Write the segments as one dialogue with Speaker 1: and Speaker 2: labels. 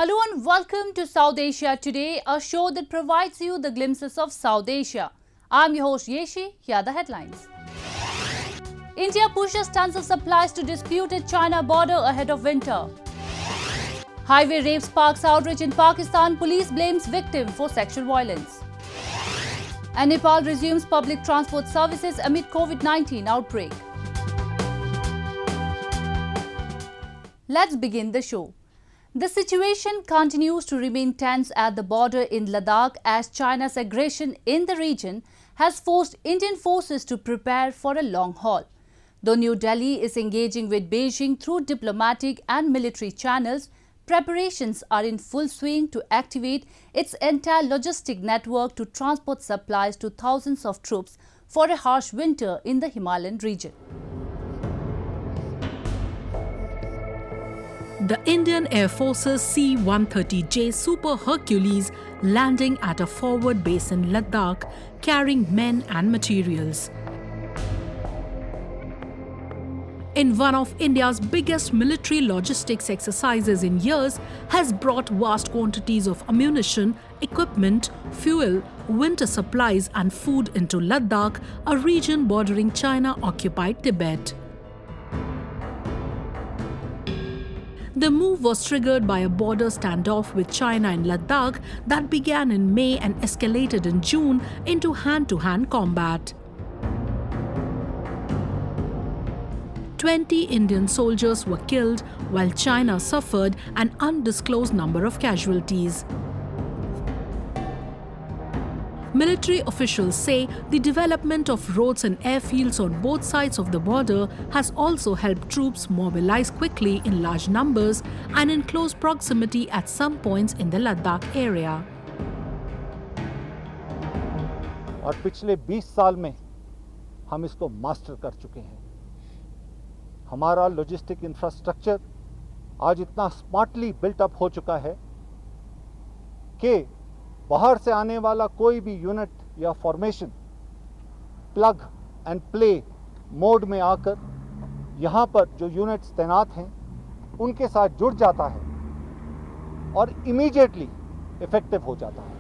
Speaker 1: Hello and welcome to South Asia Today, a show that provides you the glimpses of South Asia. I'm your host Yeshi. Here are the headlines. India pushes tons of supplies to disputed China border ahead of winter. Highway rape sparks outrage in Pakistan. Police blames victim for sexual violence. And Nepal resumes public transport services amid COVID-19 outbreak. Let's begin the show. The situation continues to remain tense at the border in Ladakh as China's aggression in the region has forced Indian forces to prepare for a long haul. Though New Delhi is engaging with Beijing through diplomatic and military channels, preparations are in full swing to activate its entire logistic network to transport supplies to thousands of troops for a harsh winter in the Himalayan region.
Speaker 2: The Indian Air Force's C-130J Super Hercules landing at a forward base in Ladakh, carrying men and materials. In one of India's biggest military logistics exercises in years, has brought vast quantities of ammunition, equipment, fuel, winter supplies and food into Ladakh, a region bordering China-occupied Tibet. The move was triggered by a border standoff with China in Ladakh that began in May and escalated in June into hand-to-hand combat. 20 Indian soldiers were killed, while China suffered an undisclosed number of casualties. Military officials say the development of roads and airfields on both sides of the border has also helped troops mobilize quickly in large numbers and in close proximity at some points in the Ladakh area.
Speaker 3: और पिछले 20 साल में हम इसको master कर चुके हैं। हमारा लॉजिस्टिक इंफ्रास्ट्रक्चर आज इतना स्मार्टली बिल्ट अप हो चुका है कि बाहर से आने वाला कोई भी यूनिट या formation plug and play mode में आकर यहाँ पर जो यूनिट्स तैनात हैं उनके साथ जुड़ जाता है और इमीडिएटली इफेक्टिव हो जाता है।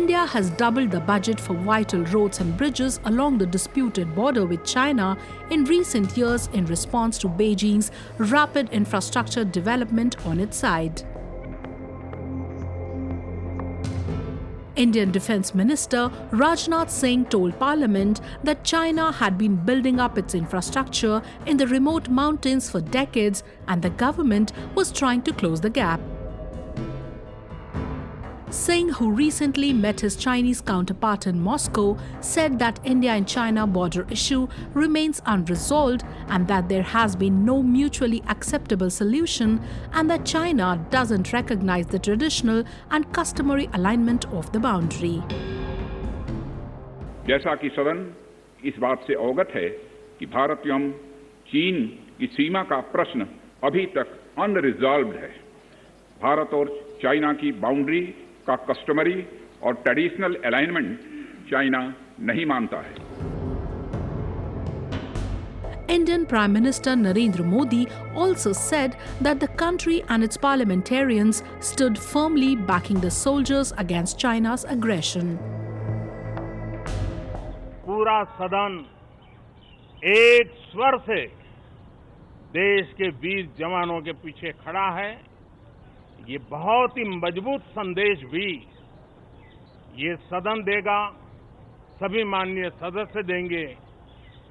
Speaker 2: India has doubled the budget for vital roads and bridges along the disputed border with China in recent years in response to Beijing's rapid infrastructure development on its side. Indian Defence Minister Rajnath Singh told Parliament that China had been building up its infrastructure in the remote mountains for decades and the government was trying to close the gap. Singh, who recently met his Chinese counterpart in Moscow, said that India and China border issue remains unresolved and that there has been no mutually acceptable solution and that China doesn't recognize the traditional and customary alignment of the boundary.
Speaker 4: जैसा कि सदन इस बात से अवगत है कि भारत एवं चीन की सीमा का प्रश्न अभी तक अनरिजॉल्व्ड है। भारत और चाइना की बाउंड्री का कस्टमरी और ट्रेडिशनल अलाइनमेंट चाइना नहीं मानता है।
Speaker 2: Indian Prime Minister Narendra Modi also said that the country and its parliamentarians stood firmly backing the soldiers against China's aggression.
Speaker 5: पूरा सदन एक स्वर से देश के वीर जवानों के पीछे खड़ा है। ये बहुत ही मजबूत संदेश भी ये सदन देगा, सभी माननीय सदस्य देंगे,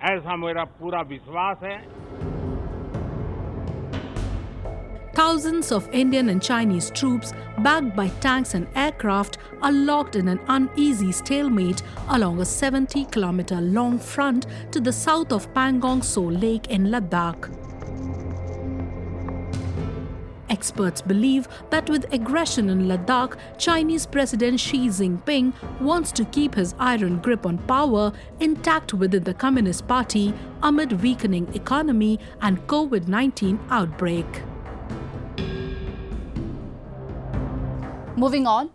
Speaker 5: ऐसा मेरा पूरा विश्वास है।
Speaker 2: Thousands of Indian and Chinese troops, backed by tanks and aircraft, are locked in an uneasy stalemate along a 70-kilometer-long front to the south of Pangong Tso Lake in Ladakh. Experts believe that with aggression in Ladakh, Chinese President Xi Jinping wants to keep his iron grip on power intact within the Communist Party amid weakening economy and COVID-19 outbreak.
Speaker 1: Moving on,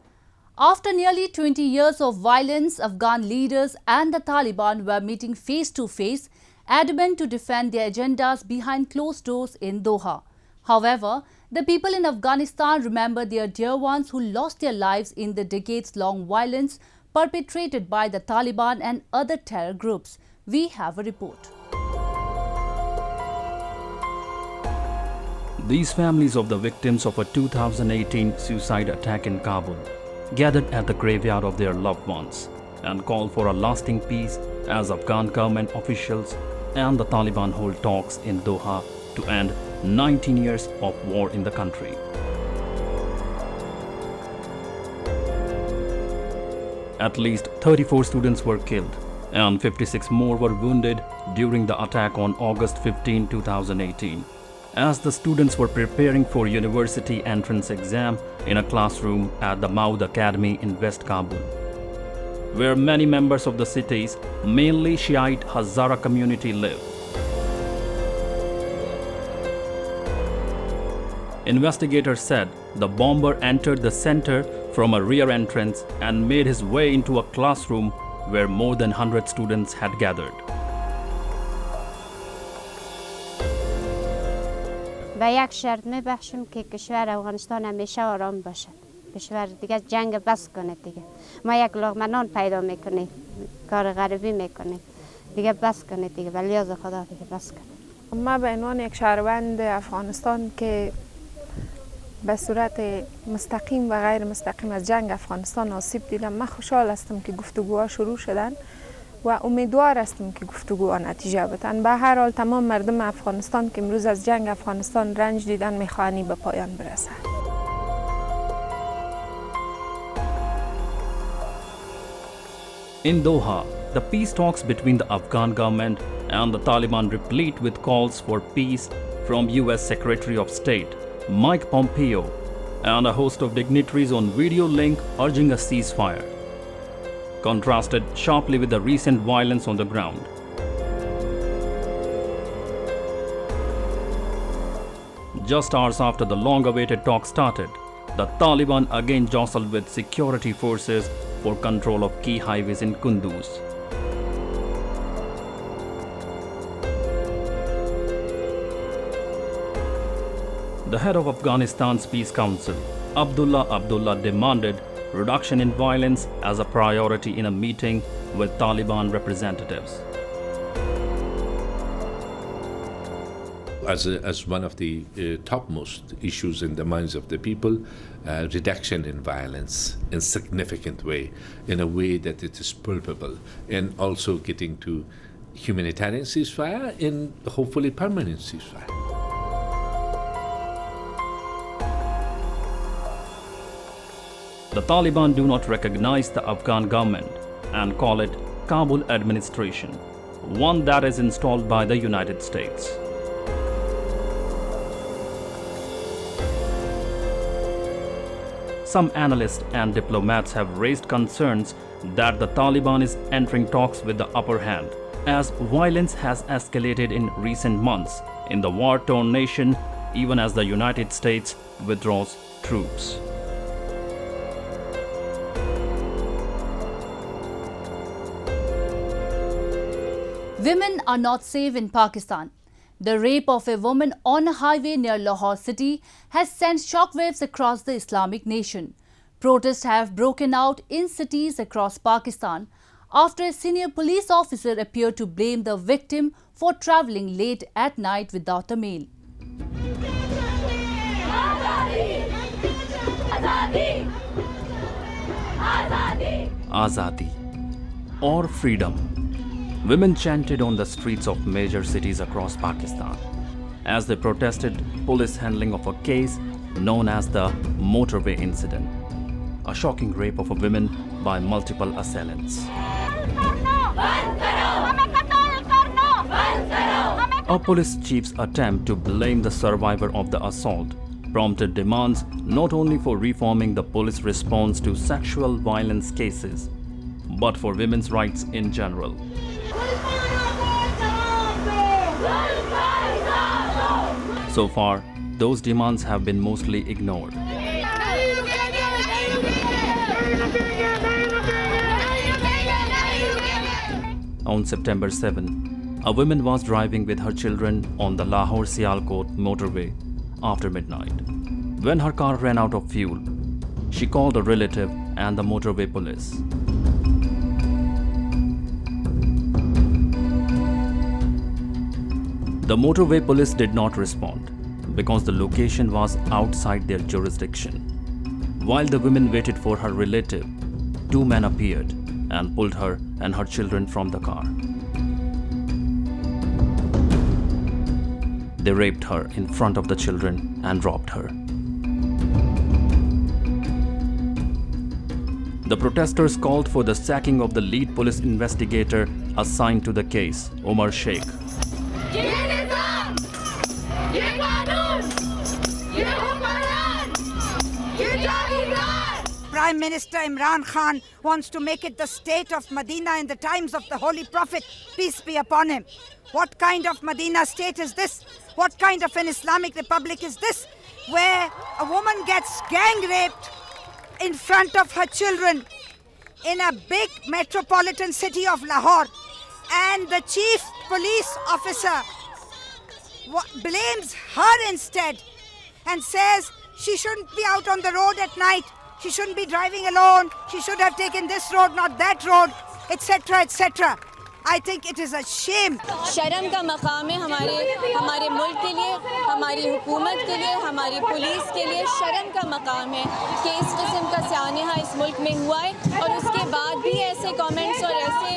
Speaker 1: after nearly 20 years of violence, Afghan leaders and the Taliban were meeting face to face, adamant to defend their agendas behind closed doors in Doha. However, the people in Afghanistan remember their dear ones who lost their lives in the decades-long violence perpetrated by the Taliban and other terror groups. We have a report.
Speaker 6: These families of the victims of a 2018 suicide attack in Kabul gathered at the graveyard of their loved ones and called for a lasting peace as Afghan government officials and the Taliban hold talks in Doha to end 19 years of war in the country. At least 34 students were killed and 56 more were wounded during the attack on August 15, 2018. As the students were preparing for university entrance exam in a classroom at the Maud Academy in West Kabul, where many members of the city's mainly Shiite Hazara community live. Investigators said the bomber entered the center from a rear entrance and made his way into a classroom where more than 100 students had gathered.
Speaker 7: و یک شرط میبخشیم که کشور افغانستان همیشه آرام باشد. کشور دیگه جنگ بس کنه دیگه. ما یک لقمه نان پیدا میکنیم. کار غریبی میکنیم. دیگه بس کنه دیگه. ولی از خدا دیگه بس کنه.
Speaker 8: ما به عنوان یک شهروند افغانستان که به صورت مستقیم و غیر مستقیم از جنگ افغانستان آسیب دیدم، من خوشحال هستم که گفتگوها شروع شدن و امیدوار هستم که گفتگوها نتیجه بدن. به هر حال تمام مردم افغانستان که امروز از جنگ افغانستان رنج دیدن میخوانی به پایان برسد.
Speaker 6: In Doha, the peace talks between the Afghan government and the Taliban replete with calls for peace from US Secretary of State Mike Pompeo and a host of dignitaries on video link urging a ceasefire, contrasted sharply with the recent violence on the ground. Just hours after the long-awaited talk started, the Taliban again jostled with security forces for control of key highways in Kunduz. The head of Afghanistan's Peace Council, Abdullah demanded reduction in violence as a priority in a meeting with Taliban representatives.
Speaker 9: As one of the topmost issues in the minds of the people, reduction in violence in significant way, in a way that it is palpable, and also getting to humanitarian ceasefire and hopefully permanent ceasefire.
Speaker 6: The Taliban do not recognize the Afghan government and call it Kabul administration, one that is installed by the United States. Some analysts and diplomats have raised concerns that the Taliban is entering talks with the upper hand, as violence has escalated in recent months in the war-torn nation, even as the United States withdraws troops.
Speaker 1: Women are not safe in Pakistan. The rape of a woman on a highway near Lahore city has sent shockwaves across the Islamic nation. Protests have broken out in cities across Pakistan after a senior police officer appeared to blame the victim for travelling late at night without a meal.
Speaker 6: Azadi or freedom. Women chanted on the streets of major cities across Pakistan as they protested police handling of a case known as the motorway incident, a shocking rape of a woman by multiple assailants. A police chief's attempt to blame the survivor of the assault prompted demands not only for reforming the police response to sexual violence cases, but for women's rights in general. So far, those demands have been mostly ignored. On September 7, a woman was driving with her children on the Lahore-Sialkot motorway after midnight. When her car ran out of fuel, she called a relative and the motorway police. The motorway police did not respond because the location was outside their jurisdiction. While the women waited for her relative, two men appeared and pulled her and her children from the car. They raped her in front of the children and robbed her. The protesters called for the sacking of the lead police investigator assigned to the case, Omar Sheikh.
Speaker 10: Prime Minister Imran Khan wants to make it the state of Medina in the times of the Holy Prophet, peace be upon him. What kind of Medina state is this? What kind of an Islamic republic is this? Where a woman gets gang raped in front of her children in a big metropolitan city of Lahore, and the chief police officer blames her instead and says she shouldn't be out on the road at night, she shouldn't be driving alone, she should have taken this road, not that road, etc., etc. I think it is a shame.
Speaker 11: शर्म का मकाम है हमारे मुल्क के लिए, हमारी हुकूमत के लिए, हमारी पुलिस के लिए शर्म का मकाम है कि इस किस्म का सानहा इस मुल्क में हुआ है और उसके बाद भी ऐसे कमेंट्स और ऐसे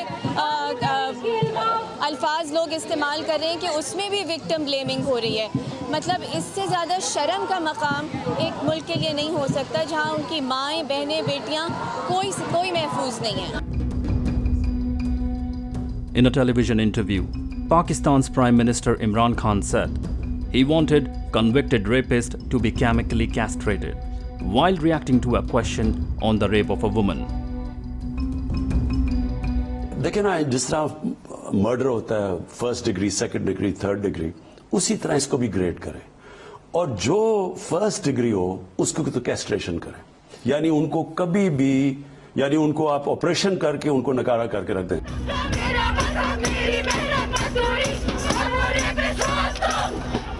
Speaker 11: अल्फाज लोग इस्तेमाल कर रहे हैं कि उसमें भी विक्टिम ब्लेमिंग हो रही है. मतलब इससे ज़्यादा शर्म का मकाम एक मुल्क के लिए नहीं हो सकता जहाँ उनकी माएँ, बहनें, बेटियाँ कोई महफूज नहीं है.
Speaker 6: In a television interview, Pakistan's Prime Minister Imran Khan said he wanted convicted rapists to be chemically castrated while reacting to a question on the rape of a woman.
Speaker 12: देखिए ना, जिस तरह मर्डर होता है first degree, second degree, third degree, उसी तरह इसको भी ग्रेड करें और जो फर्स्ट डिग्री हो उसको तो कैस्ट्रेशन करें, यानी उनको कभी भी, यानी उनको आप ऑपरेशन करके उनको नकारा करके रख दें.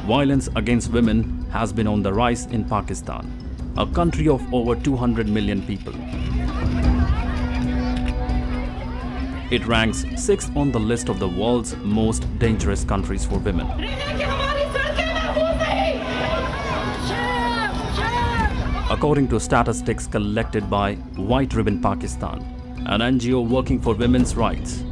Speaker 6: Violence against women has been on the rise in Pakistan, a country of over 200 million people. It ranks 6th on the list of the world's most dangerous countries for women. According to statistics collected by White Ribbon Pakistan, an NGO working for women's rights,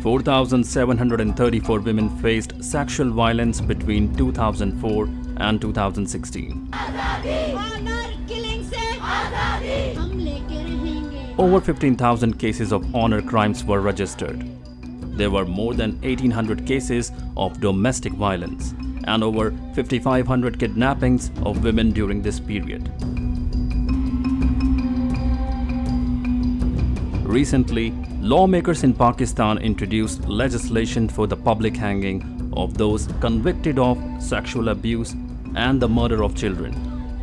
Speaker 6: 4,734 women faced sexual violence between 2004 and 2016. Over 15,000 cases of honor crimes were registered. There were more than 1,800 cases of domestic violence and over 5,500 kidnappings of women during this period. Recently, lawmakers in Pakistan introduced legislation for the public hanging of those convicted of sexual abuse and the murder of children,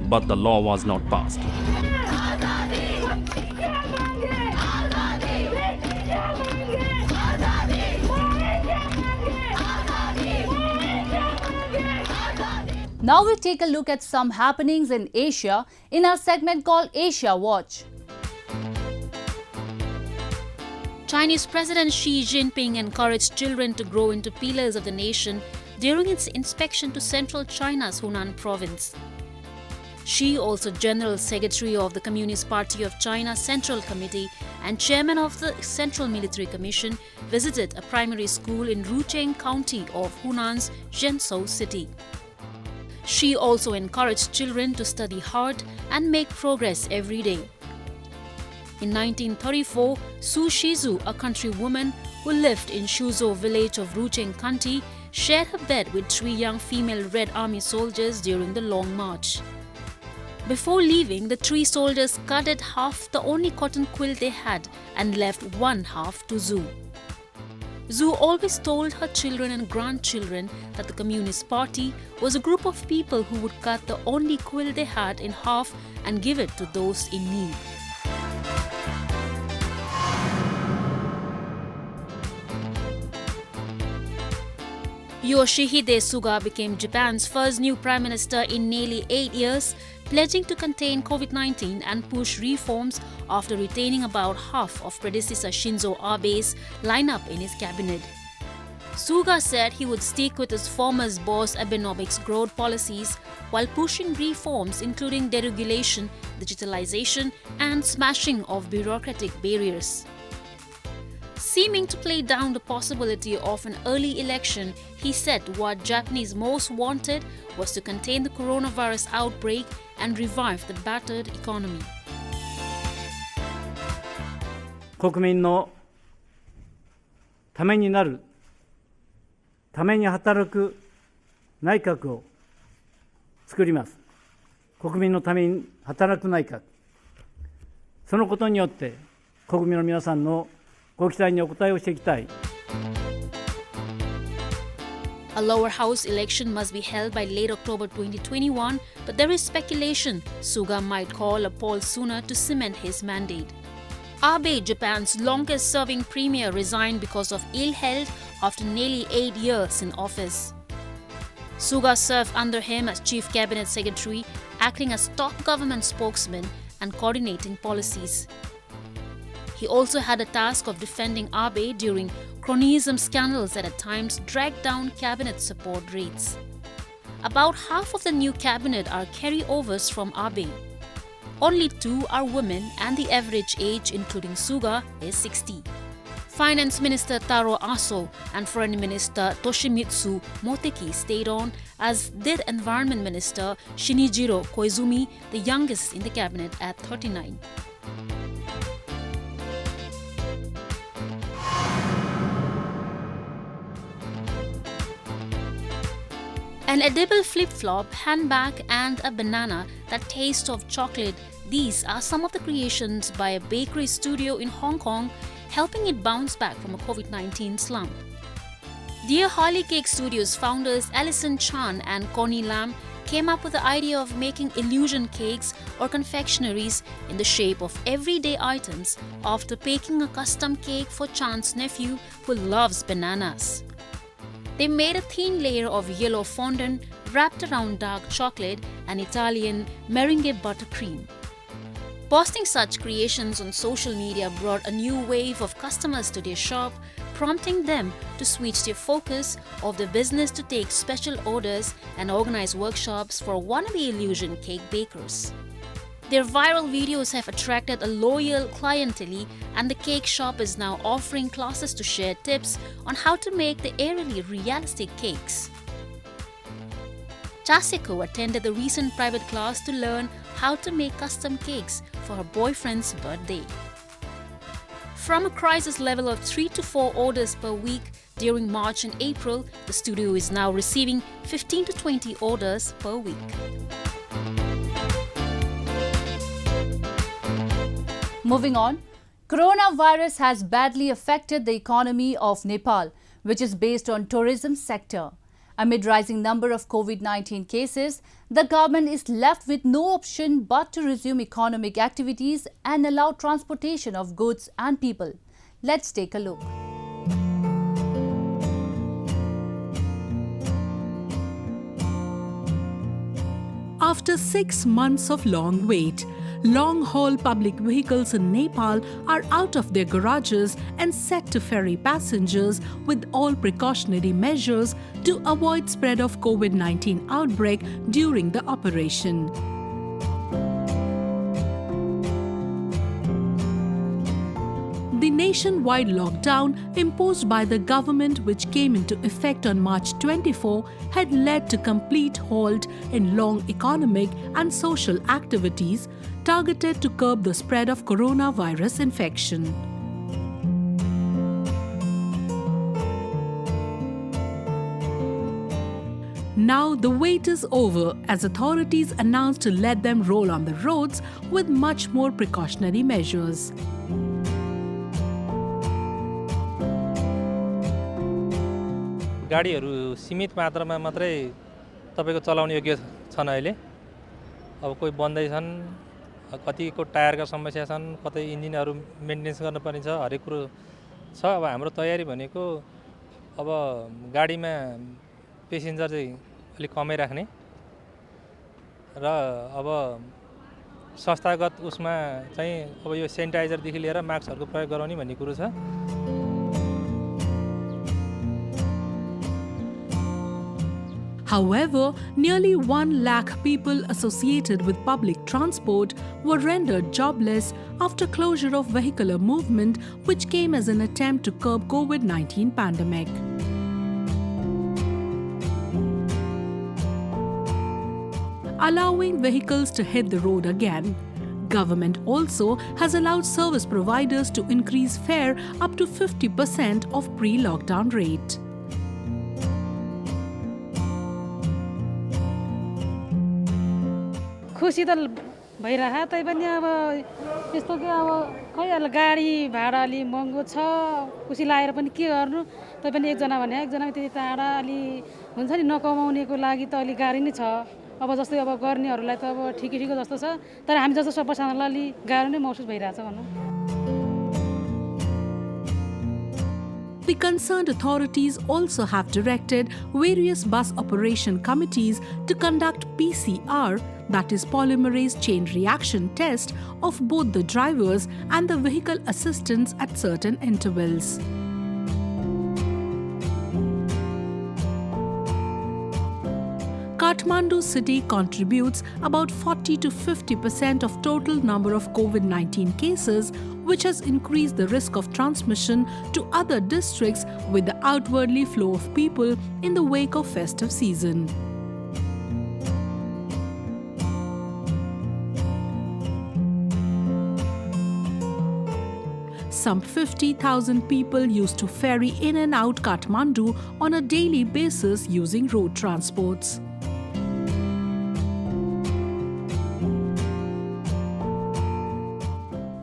Speaker 6: but the law was not passed.
Speaker 1: Now we take a look at some happenings in Asia in our segment called Asia Watch.
Speaker 13: Chinese President Xi Jinping encouraged children to grow into pillars of the nation during its inspection to central China's Hunan province. Xi, also General Secretary of the Communist Party of China Central Committee and Chairman of the Central Military Commission, visited a primary school in Rucheng County of Hunan's Zhenzhou city. Xi also encouraged children to study hard and make progress every day. In 1934, Su Shizu, a countrywoman who lived in Shuzhou village of Rucheng County, shared her bed with 3 young female Red Army soldiers during the long march. Before leaving, the 3 soldiers cutted half the only cotton quilt they had and left one half to Zhu. Zhu always told her children and grandchildren that the Communist Party was a group of people who would cut the only quilt they had in half and give it to those in need. Yoshihide Suga became Japan's first new prime minister in nearly 8 years, pledging to contain COVID-19 and push reforms after retaining about half of predecessor Shinzo Abe's lineup in his cabinet. Suga said he would stick with his former boss Abenomics' growth policies while pushing reforms including deregulation, digitalization and smashing of bureaucratic barriers. Seeming to play down the possibility of an early election, he said what Japanese most wanted was to contain the coronavirus outbreak and revive the battered economy.
Speaker 14: 国民のためになる、ために働く内閣を作ります。国民のために働く内閣。そのことによって国民の皆さんのご期待にお応えをしていきたい。
Speaker 13: A lower house election must be held by late October 2021, but there is speculation Suga might call a poll sooner to cement his mandate. Abe, Japan's longest-serving premier, resigned because of ill health after nearly 8 years in office. Suga served under him as chief cabinet secretary, acting as top government spokesman and coordinating policies. He also had a task of defending Abe during cronyism scandals that at times dragged down cabinet support rates. About half of the new cabinet are carryovers from Abe. Only 2 are women and the average age, including Suga, is 60. Finance Minister Taro Aso and Foreign Minister Toshimitsu Moteki stayed on, as did Environment Minister Shinjiro Koizumi, the youngest in the cabinet at 39. An edible flip-flop, handbag and a banana that taste of chocolate. These are some of the creations by a bakery studio in Hong Kong, helping it bounce back from a COVID-19 slump. Dear Holly Cake Studios founders Alison Chan and Connie Lam came up with the idea of making illusion cakes or confectionaries in the shape of everyday items after baking a custom cake for Chan's nephew who loves bananas. They made a thin layer of yellow fondant wrapped around dark chocolate and Italian meringue buttercream. Posting such creations on social media brought a new wave of customers to their shop, prompting them to switch their focus of the business to take special orders and organize workshops for wannabe illusion cake bakers. Their viral videos have attracted a loyal clientele, and the cake shop is now offering classes to share tips on how to make the eerily realistic cakes. Chaseko attended the recent private class to learn how to make custom cakes for her boyfriend's birthday. From a crisis level of 3 to 4 orders per week during March and April, the studio is now receiving 15 to 20 orders per week.
Speaker 1: Moving on, coronavirus has badly affected the economy of Nepal, which is based on tourism sector. Amid rising number of COVID-19 cases, the government is left with no option but to resume economic activities and allow transportation of goods and people. Let's take a look.
Speaker 2: After 6 months of long wait, long-haul public vehicles in Nepal are out of their garages and set to ferry passengers with all precautionary measures to avoid spread of COVID-19 outbreak during the operation. The nationwide lockdown imposed by the government, which came into effect on March 24, had led to complete halt in long economic and social activities targeted to curb the spread of coronavirus infection. Now the wait is over, as authorities announced to let them roll on the roads with much more precautionary measures.
Speaker 15: गाडीहरू सीमित मात्रामा मात्रै तपाईको चलाउने योग्य छन् अहिले अब कोही बन्दै छन् कतिको टायरका समस्या छन् कतै इन्जिनहरू मेन्टेनेन्स गर्न पर्ने छ हरेक कुरो छ अब हाम्रो तयारी भनेको अब गाडीमा पेसेन्जर चाहिँ अलिक कमै राख्ने र अब संस्थागत उसमा चाहिँ अब यो सेनिटाइजरदेखि लिएर मास्कहरूको प्रयोग गराउने भन्ने कुरो छ।
Speaker 2: However, nearly 1 lakh people associated with public transport were rendered jobless after closure of vehicular movement, which came as an attempt to curb COVID-19 pandemic. Allowing vehicles to hit the road again, government also has allowed service providers to increase fare up to 50% of pre-lockdown rate.
Speaker 16: खुसी त भइरहा तैपनि अब यस्तो के अब खै अहिले गाडी भाडा अलि महँगो छ खुसी लागेर पनि के गर्नु तैपनि एकजना भने एकजना त्यति टाढा अलि हुन्छ नि नकमाउनेको लागि त अलि गाह्रो नै छ अब जस्तै अब गर्नेहरूलाई त अब ठिकै जस्तो छ तर हामी जस्तो सबैजनालाई अलि गाह्रो नै महसुस भइरहेछ भनौँ।
Speaker 2: The concerned authorities also have directed various bus operation committees to conduct PCR, that is polymerase chain reaction test, of both the drivers and the vehicle assistants at certain intervals. Kathmandu city contributes about 40 to 50% of total number of COVID-19 cases, which has increased the risk of transmission to other districts with the outwardly flow of people in the wake of festive season. Some 50,000 people used to ferry in and out Kathmandu on a daily basis using road transports.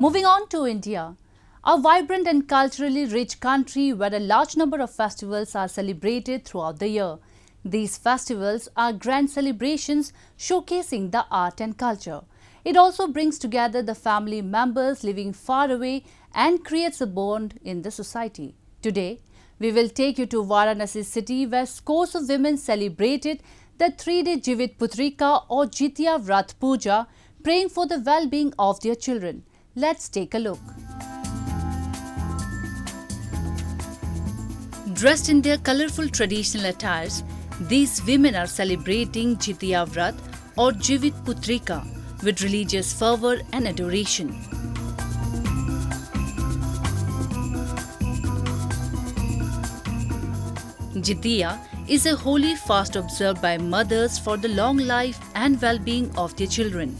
Speaker 1: Moving on to India, a vibrant and culturally rich country where a large number of festivals are celebrated throughout the year. These festivals are grand celebrations showcasing the art and culture. It also brings together the family members living far away and creates a bond in the society. Today, we will take you to Varanasi city where scores of women celebrated the 3-day Jivit Putrika or Jitya Vrat Puja, praying for the well-being of their children. Let's take a look. Dressed in their colorful traditional attires, these women are celebrating Jitya Vrat or Jivit Putrika with religious fervor and adoration. Jitya is a holy fast observed by mothers for the long life and well-being of their children.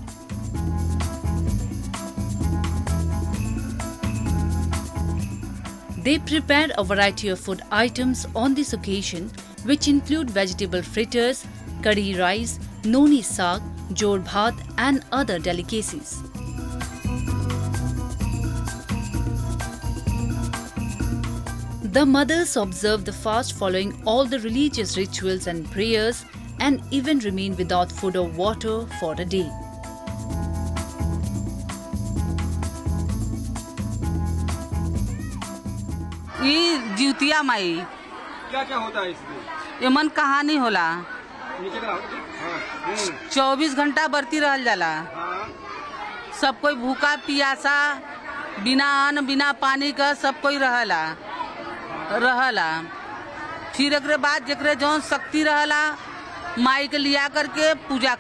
Speaker 1: They prepare a variety of food items on this occasion, which include vegetable fritters, curry rice, noni saag, jor bhat and other delicacies. The mothers observe the fast following all the religious rituals and prayers and even remain without food or water for a day.
Speaker 17: ये ज्योतिया माई
Speaker 18: क्या क्या होता है इसमें?
Speaker 17: ये मन कहानी होला 24 घंटा बरती रहल जाला। सब कोई भूखा पियासा बिना अन्न बिना पानी का सब कोई रहला फिर एकरे बाद जेकरे जौन शक्ति रहला माई के लिया करके पूजा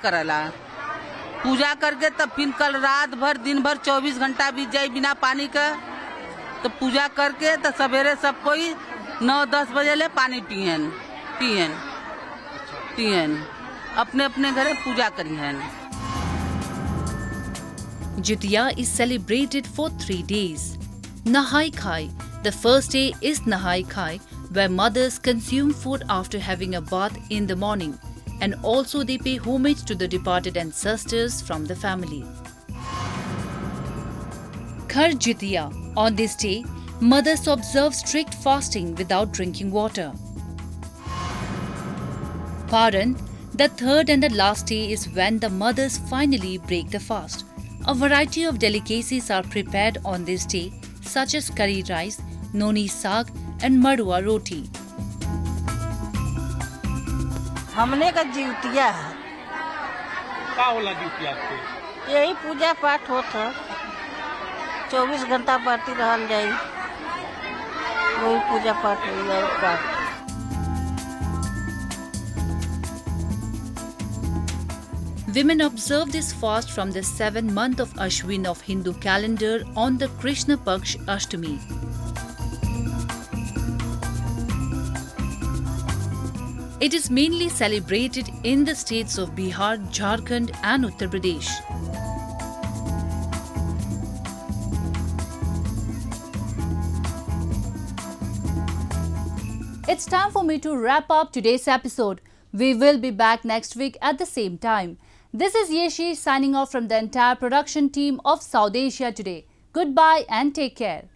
Speaker 17: करके तब फिर कल रात भर दिन भर 24 घंटा बीत जाए बिना पानी का तो पूजा करके तो सवेरे सब कोई 9-10 बजे ले पानी पियन अपने अपने घरे पूजा करियन।
Speaker 1: Jitya is celebrated for 3 days. Nahai Khai. The first day is Nahai Khai, where mothers consume food after having a bath in the morning, and also they pay homage to the departed ancestors from the family. Khar Jitya. On this day, mothers observe strict fasting without drinking water. Paran, the third and the last day, is when the mothers finally break the fast. A variety of delicacies are prepared on this day, such as curry rice, noni saag and madua roti.
Speaker 17: हमने का जीवतिया है।
Speaker 18: का होला duty आपके?
Speaker 17: यही पूजा पाठ होता 24 घंटा पार्टी रहल जाई, वही पूजा पाठ हो जाए पाठ।
Speaker 1: Women observe this fast from the 7th month of Ashwin of Hindu calendar on the Krishna Paksh Ashtami. It is mainly celebrated in the states of Bihar, Jharkhand and Uttar Pradesh. It's time for me to wrap up today's episode. We will be back next week at the same time. This is Yeshi signing off from the entire production team of South Asia Today. Goodbye and take care.